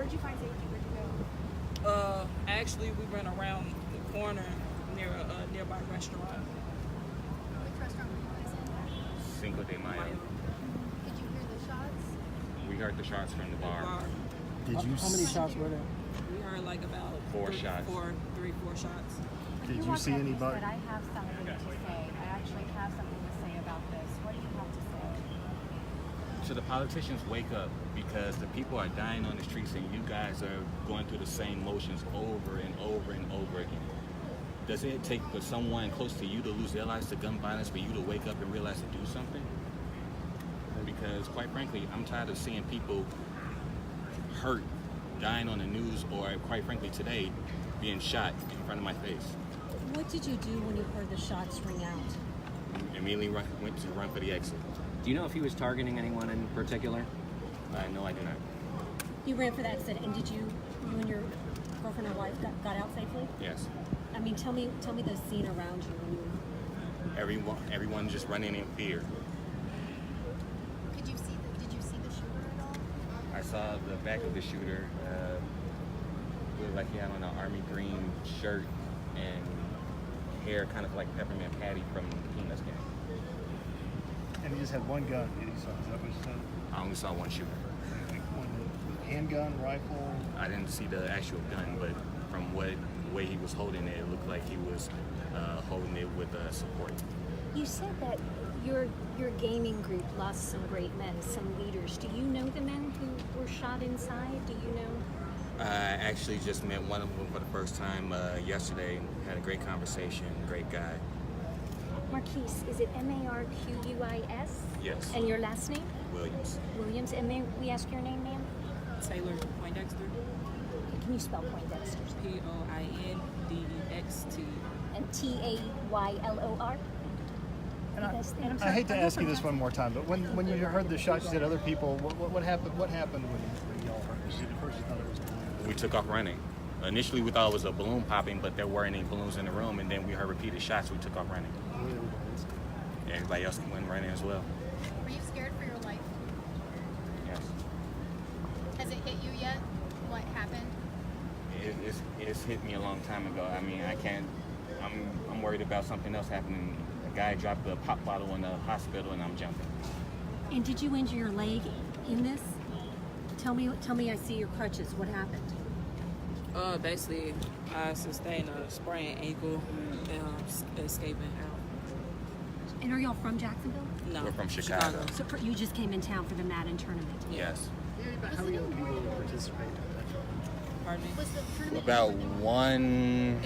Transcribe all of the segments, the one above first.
Where'd you find safety? Where'd you go? Actually, we went around the corner near a nearby restaurant. Which restaurant were you guys in? Cinco de Mayo. Did you hear the shots? We heard the shots from the bar. Did you? How many shots were there? We heard like about Four shots. Three, four shots. Did you see anybody? I have something to say. I actually have something to say about this. What do you have to say? So the politicians wake up, because the people are dying on the streets and you guys are going through the same motions over and over and over again. Does it take for someone close to you to lose their lives to gun violence for you to wake up and realize to do something? Because quite frankly, I'm tired of seeing people hurt, dying on the news, or quite frankly today, being shot in front of my face. What did you do when you heard the shots ring out? Immediately went to run for the exit. Do you know if he was targeting anyone in particular? No, I do not. You ran for the exit, and did you and your girlfriend or wife got out safely? Yes. I mean, tell me the scene around you when you. Everyone just running in fear. Did you see the shooter at all? I saw the back of the shooter. Looked like he had on an army green shirt and hair kind of like Peppermint Patty from Peanuts game. And he just had one gun. Is that what you said? I only saw one shooter. Like one handgun, rifle. I didn't see the actual gun, but from the way he was holding it, it looked like he was holding it with support. You said that your gaming group lost some great men, some leaders. Do you know the men who were shot inside? Do you know? I actually just met one of them for the first time yesterday. Had a great conversation. Great guy. Marquise, is it Marquis? Yes. And your last name? Williams. Williams. And may we ask your name, ma'am? Taylor Poindexter. Can you spell Poindexter? Poindexter. And Taylor? And I hate to ask you this one more time, but when you heard the shots, you said other people. What happened? What happened when y'all heard this? At first, you thought it was balloons. We took off running. Initially, we thought it was a balloon popping, but there weren't any balloons in the room. And then we heard repeated shots. We took off running. Were they balloons? Everybody else went running as well. Were you scared for your life? Yes. Has it hit you yet? What happened? It's hit me a long time ago. I mean, I can't. I'm worried about something else happening. A guy dropped a pop bottle in the hospital, and I'm jumping. And did you injure your leg in this? Tell me. I see your crutches. What happened? Basically, I sustained a sprained ankle and escaping out. And are y'all from Jacksonville? No, We're from Chicago. So you just came in town for the Madden tournament. Yes. How many other people participate? Pardon me? Was the tournament About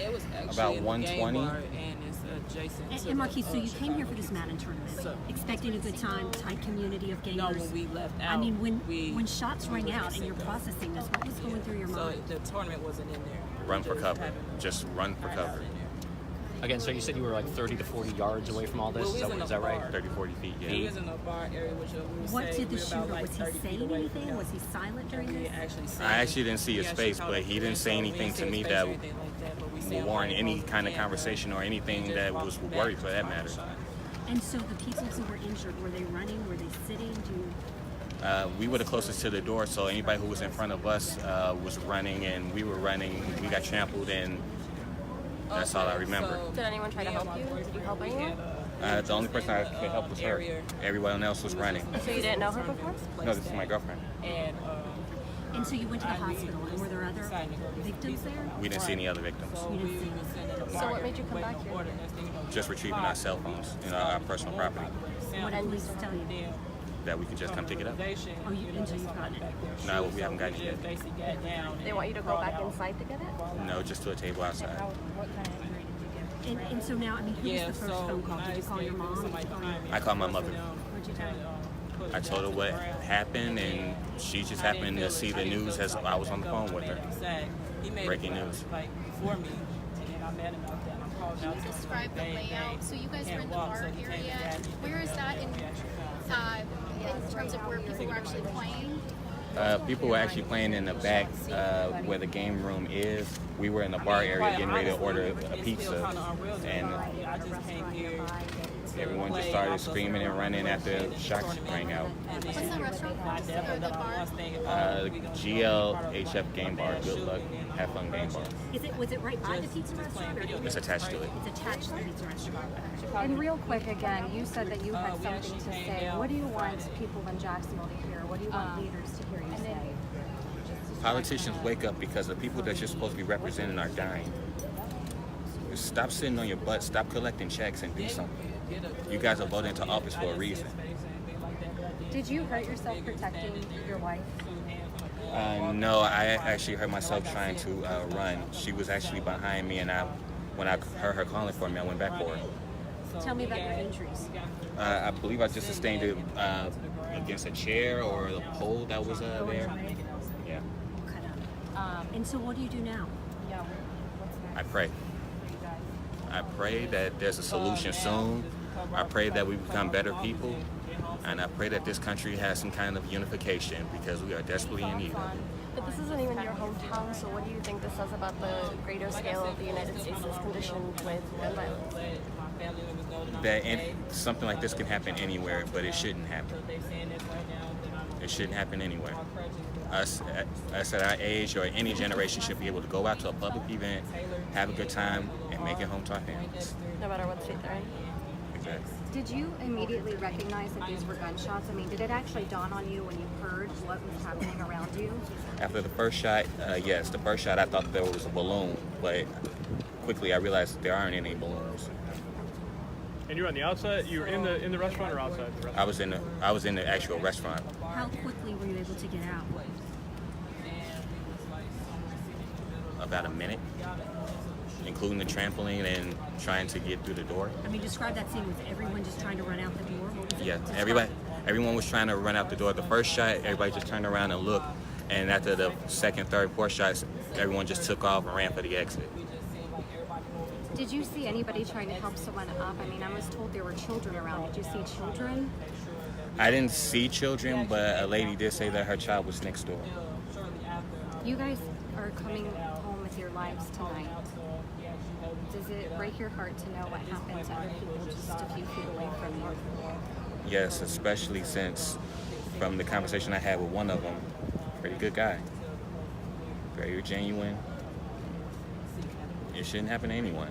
It was actually about in the 120. game bar, and it's adjacent to And Marquis, so the, you came here for this Madden tournament, expecting a good time, tight community of gamers. No, when we left out. I mean, when shots rang out and you're processing this, what was going through your So mind? the tournament wasn't in there. Run for cover. Just run for cover. Again, so you said you were like 30 to 40 yards away from all this? Well, we is was in is a that right? bar. 30, 40 feet, yeah. He was in a bar area, which we would What say did the we're shooter, about like was he 30 feet saying away from anything? him. Was he silent during We this? I actually didn't see his face, but he didn't say anything to me that would warrant any kind of conversation or anything that was worried for that matter. And so the people who were injured, were they running? Were they sitting? We were the closest to the door, so anybody who was in front of us was running, and we were running. We got trampled, and that's all I remember. Did anyone try to help you? Did you help anyone? The only person I could help was her. Everyone else was running. So you didn't know her before? No, this is my girlfriend. And so you went to the hospital, and were there other victims there? We didn't see any other victims. You didn't see. So what made you come back here? Just retrieving our cell phones, our personal property, What did police tell you? that we could just come pick it up. Oh, until you've gotten it. No, we haven't gotten it yet. They want you to go back inside to get it? No, just to a table outside. What kind of injury did you get? And so now, I mean, who was the first phone call? Did you call your mom? Did you call your... I called my mother. What'd you tell her? I told her what happened, and she just happened to see the news as I was on the phone with her. Breaking news. Can you describe the layout? So you guys were in the bar area. Where is that in terms of where people were actually playing? People were actually playing in the back where the game room is. We were in the bar area getting ready to order a pizza, and everyone just started screaming and running after shots rang out. What's the restaurant the bar? GLHF Game Bar. Good luck. Have fun game bar. Was it right by the pizza restaurant? Or It's attached to it. it's attached to the pizza restaurant? And real quick again, you said that you had something to say. What do you want people in Jacksonville to hear? What do you want leaders to hear you say? Politicians, wake up, because the people that you're supposed to be representing are dying. Stop sitting on your butt. Stop collecting checks and do something. You guys are voting into office for a reason. Did you hurt yourself protecting your wife? No, I actually hurt myself trying to run. She was actually behind me, and when I heard her calling for me, I went back for her. Tell me about your injuries. I believe I just sustained it against a chair or the pole that was there. Yeah. And so what do you do now? Yeah. What's next? I pray. I pray that there's a solution soon. I pray that we become better people. And I pray that this country has some kind of unification, because we are desperately in need of it. But this isn't even your hometown, so what do you think this says about the greater scale of the United States' condition with gun violence? That something like this can happen anywhere, but it shouldn't happen. It shouldn't happen anywhere. Us at our age or any generation should be able to go out to a public event, have a good time, and make it home to our families. No matter what state they're in? Exactly. Did you immediately recognize that these were gunshots? I mean, did it actually dawn on you when you heard what was happening around you? After the first shot, yes. The first shot, I thought there was a balloon, but quickly I realized there aren't any balloons. And you were on the outside. You were in the restaurant or outside the restaurant? I was in the actual restaurant. How quickly were you able to get out? About a minute, including the trampoline and trying to get through the door. I mean, describe that scene. Was everyone just trying to run out the door? What was it? Yeah, Describe- everyone was trying to run out the door. The first shot, everybody just turned around and looked, and after the second, third, fourth shots, everyone just took off and ran for the exit. Did you see anybody trying to help someone up? I mean, I was told there were children around. Did you see children? I didn't see children, but a lady did say that her child was next door. You guys are coming home with your lives tonight. Does it break your heart to know what happened to other people just a few feet away from you? Yes, especially since from the conversation I had with one of them, pretty good guy, very genuine. It shouldn't happen to anyone.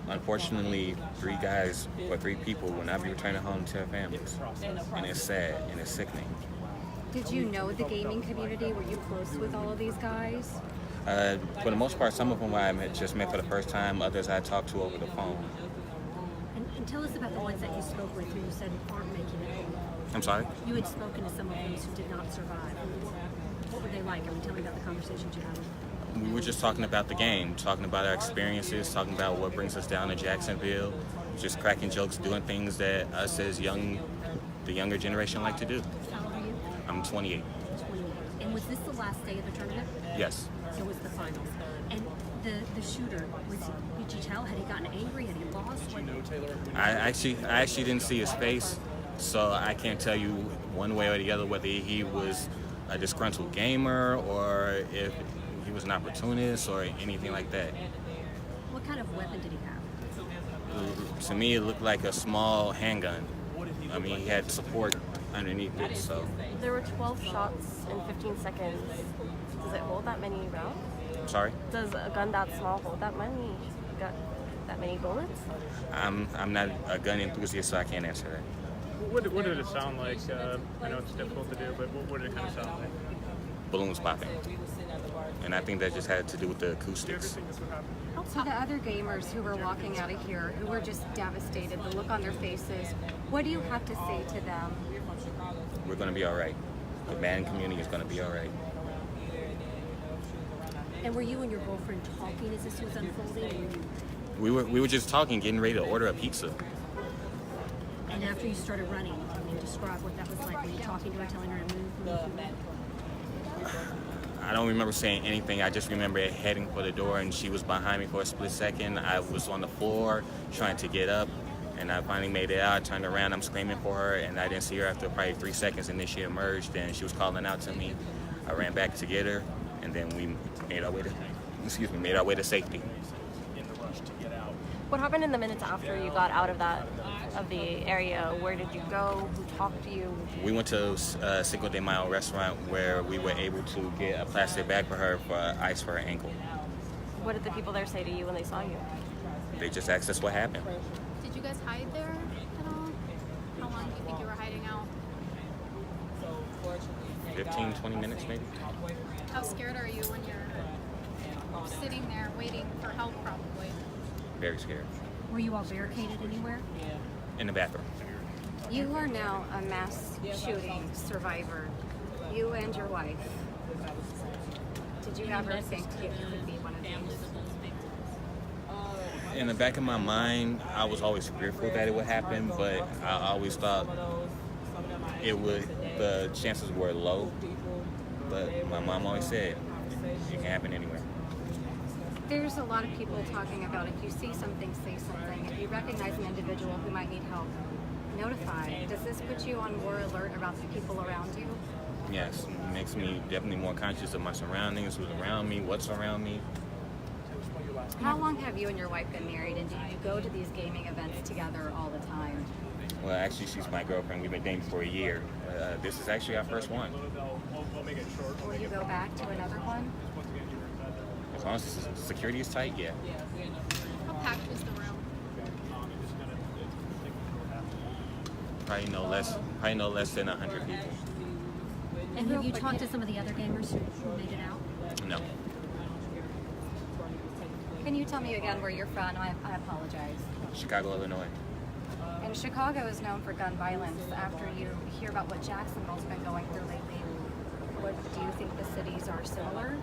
Unfortunately, 3 guys or 3 people will not be returning home to their families, and it's sad and it's sickening. Did you know the gaming community? Were you close with all of these guys? For the most part, some of them I just met for the first time. Others I talked to over the phone. And tell us about the ones that you spoke with who you said aren't making it home. I'm sorry? You had spoken to some of those who did not survive. What were they like? I mean, tell me about the conversations you had with them. We were just talking about the game, talking about our experiences, talking about what brings us down to Jacksonville, just cracking jokes, doing things that us as the younger generation like to do. How old are you? I'm 28. 28. And was this the last day of the tournament? Yes. It was the finals. And the shooter, did you tell? Had he gotten angry? Had he lost? I actually didn't see his face, so I can't tell you one way or the other whether he was a disgruntled gamer or if he was an opportunist or anything like that. What kind of weapon did he have? To me, it looked like a small handgun. I mean, he had support underneath it, so. There were 12 shots in 15 seconds. Does it hold that many rounds? Sorry? Does a gun that small hold that many bullets? I'm not a gun enthusiast, so I can't answer that. What did it sound like? I know it's difficult to do, but what did it kind of sound like? Balloons popping. And I think that just had to do with the acoustics. So the other gamers who were walking out of here, who were just devastated, the look on their faces, what do you have to say to them? We're going to be all right. The band community is going to be all right. And were you and your girlfriend talking as this was unfolding? We were just talking, getting ready to order a pizza. And after you started running, can you describe what that was like? Were you talking to her, telling her to move? I don't remember saying anything. I just remember heading for the door, and she was behind me for a split second. I was on the floor trying to get up, and I finally made it out. I turned around, I'm screaming for her, and I didn't see her after probably 3 seconds, and then she emerged, and she was calling out to me. I ran back to get her, and then we made our way to safety. What happened in the minutes after you got out of that of the area. Where did you go? Who talked to you? We went to a Cinco de Mayo restaurant where we were able to get a plastic bag for her for ice for her ankle. What did the people there say to you when they saw you? They just asked us what happened. Did you guys hide there at all? How long do you think you were hiding out? 15, 20 minutes maybe. How scared are you when you're sitting there waiting for help, probably? Very scared. Were you all barricaded anywhere? In the bathroom. You are now a mass shooting survivor. You and your wife. Did you ever think you could be one of these? In the back of my mind, I was always fearful that it would happen, but I always thought the chances were low. But my mom always said, it can happen anywhere. There's a lot of people talking about if you see something, say something. If you recognize an individual who might need help, notify. Does this put you on more alert about the people around you? Yes, it makes me definitely more conscious of my surroundings, who's around me, what's around me. How long have you and your wife been married, and do you go to these gaming events together all the time? Well, actually, she's my girlfriend. We've been dating for a year. This is actually our first one. Will you go back to another one? As long as the security is tight, yeah. How packed is the room? Probably no less than 100 people. And have you talked to some of the other gamers who made it out? No. Can you tell me again where you're from? I apologize. Chicago, Illinois. And Chicago is known for gun violence. After you hear about what Jacksonville's been going through lately, do you think the cities are similar?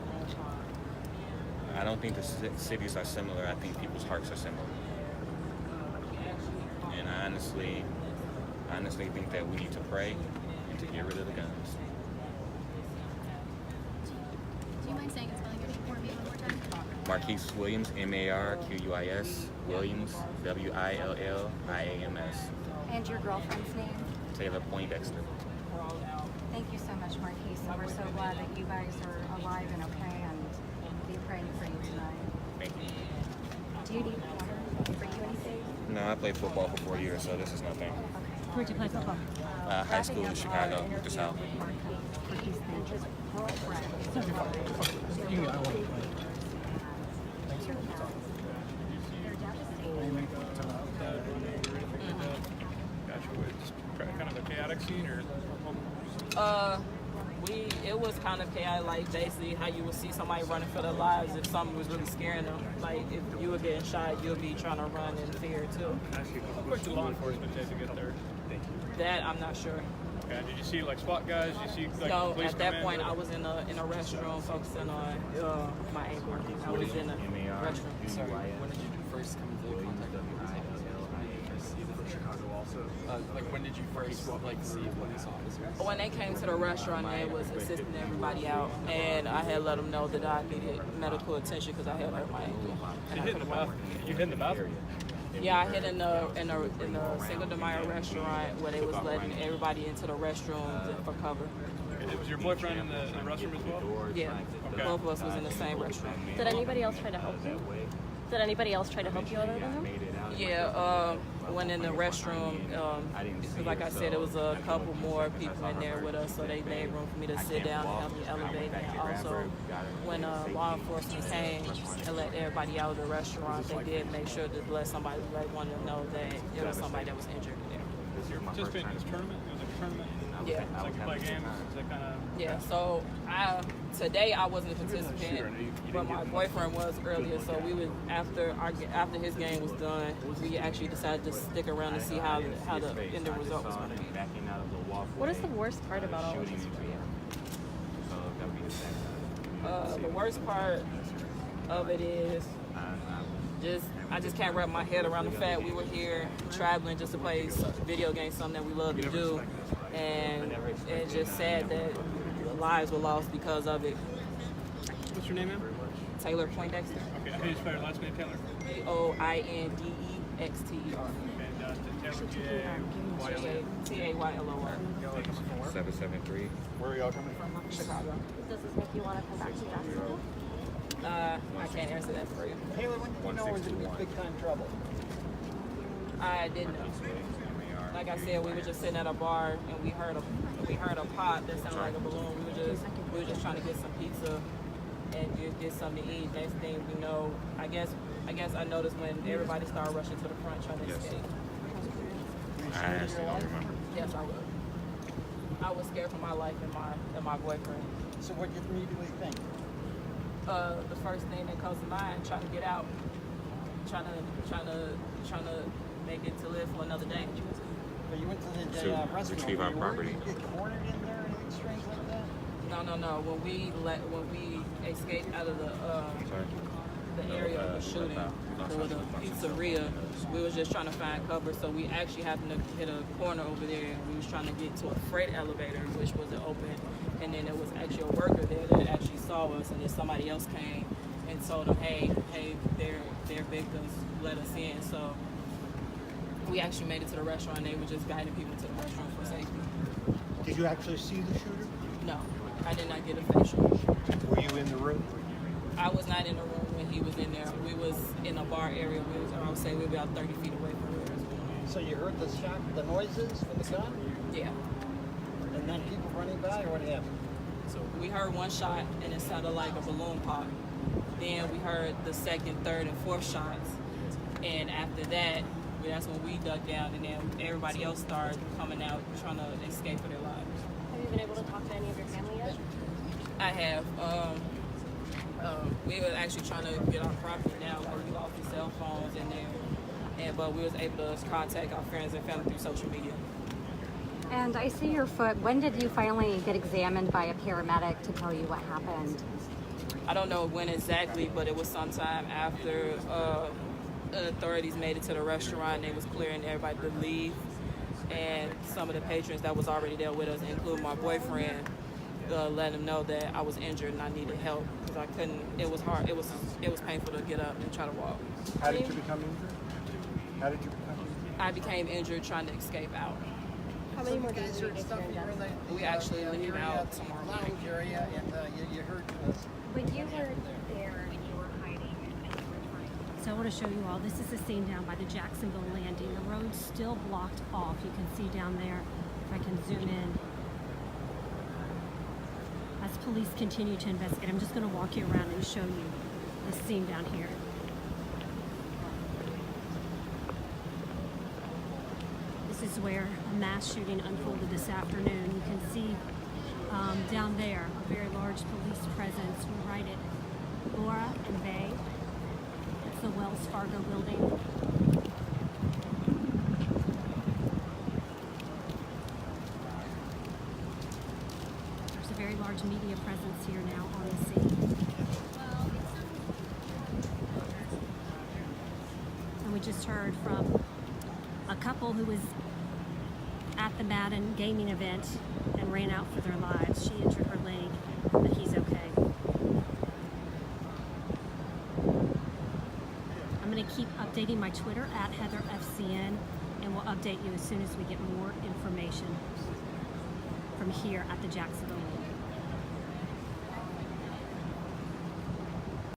I don't think the cities are similar. I think people's hearts are similar. And I honestly think that we need to pray and to get rid of the guns. Do you mind saying and spelling your name for me one more time? Marquise Williams, Marquis Williams, Williams. And your girlfriend's name? Taylor Poindexter. Thank you so much, Marquise. And we're so glad that you guys are alive and okay, and be praying for you tonight. Thank you. Do you need water? For you anything? No, I played football for 4 years, so this is nothing. Where'd you play football? High school in Chicago, with the South. Marquise, thank you. They're devastating. Kind of a chaotic scene, or It was kind of chaotic, like basically how you would see somebody running for their lives if something was really scaring them. Like if you were getting shot, you'll be trying to run in fear too. how much did law enforcement take to get there? That I'm not sure. Okay, did you see like SWAT guys? Did you see like No, police at that come in? point I was in a restroom focusing on my ankle. I was in a restroom. Sorry, when did you first come into contact with like when did you first see police officers? When they came to the restaurant, they was assisting everybody out, and I had let them know that I needed medical attention because I had hurt my ankle. And I couldn't walk. You hit in the bathroom? Yeah, I hid in the Cinco de Mayo restaurant where they was letting everybody into the restrooms for cover. Was your boyfriend in the restroom as well? Yeah, Okay. both of us was in the same restaurant. Did anybody else try to help you? Did anybody else try to help you other than him? Yeah, went in the restroom. Like I said, it was a couple more people in there with us, so they made room for me to sit down and help me elevate. And also, when law enforcement came and let everybody out of the restaurant, they did make sure to let one of them know that it was somebody that was injured there. You're participating in this tournament? It was like a tournament? Yeah. It's like you play games? Is that kind of... Yeah, so today I wasn't participating, but my boyfriend was earlier. So we would after his game was done, we actually decided to stick around to see how the end result was going to be. What is the worst part about all of this for you? The worst part of it is I just can't wrap my head around the fact we were here traveling just to play video games, something that we love to do, and it's just sad that lives were lost because of it. What's your name, man? Taylor Poindexter. Okay, how do you spell your last name, Taylor? Poindexter. And Taylor, Taylor. 773. Where are y'all coming from? Chicago. Does this make you want to come back to Jacksonville? I can't answer that for you. Taylor, when did you know it was going to be big time trouble? I didn't know. like I said, we were just sitting at a bar and we heard a pop that sounded like a balloon. We were just trying to get some pizza and get something to eat. Next thing we know, I guess I noticed when everybody started rushing to the front trying to escape. I actually don't remember. Yes, I was. I was scared for my life and my boyfriend. So what did you immediately think? The first thing that comes to mind, trying to get out, trying to make it to live for another day. But you went to the To restaurant. retrieve our property. Did you get cornered in there or anything strange like that? No. When we escaped out of the area of the shooting, or the pizzeria, we was just trying to find cover. So we actually happened to hit a corner over there, and we was trying to get to a freight elevator, which wasn't open. And then there was actually a worker there that actually saw us, and then somebody else came and told them, hey, they're victims, let us in. So we actually made it to the restaurant, and they were just guiding people to the restaurant for safety. Did you actually see the shooter? No, I did not get a facial. Were you in the room? I was not in the room when he was in there. We was in a bar area. I would say we were about 30 feet away from where it was going on. So you heard the shot, the noises from the gun? Yeah. And then people running by, or what happened? So we heard one shot, and it sounded like a balloon pop. Then we heard the second, third, and fourth shots. And after that, that's when we ducked down, and then everybody else started coming out trying to escape for their lives. Have you been able to talk to any of your family yet? I have. We were actually trying to get our property now. Like, we lost the cell phones in there, but we was able to contact our friends and family through social media. And I see your foot. When did you finally get examined by a paramedic to tell you what happened? I don't know when exactly, but it was sometime after the authorities made it to the restaurant. They was clearing everybody to leave, and some of the patrons that was already there with us, including my boyfriend, let him know that I was injured and I needed help because I couldn't. It was hard. It was painful to get up and try to walk. How did you become injured? How did you become injured? I became injured trying to escape out. How many more days do you think you're in Denver? We actually leave out tomorrow night. Area, and you heard this. When you were there and you were hiding and you were trying. So I want to show you all. This is the scene down by the Jacksonville landing. The road's still blocked off. You can see down there, if I can zoom in. As police continue to investigate, I'm just going to walk you around and show you the scene down here. This is where a mass shooting unfolded this afternoon. You can see down there a very large police presence. We right at Laura and Bay. It's the Wells Fargo building. There's a very large media presence here now on the scene. And we just heard from a couple who was at the Madden gaming event and ran out for their lives. She injured her leg, but he's okay. I'm going to keep updating my Twitter at HeatherFCN, and we'll update you as soon as we get more information from here at the Jacksonville.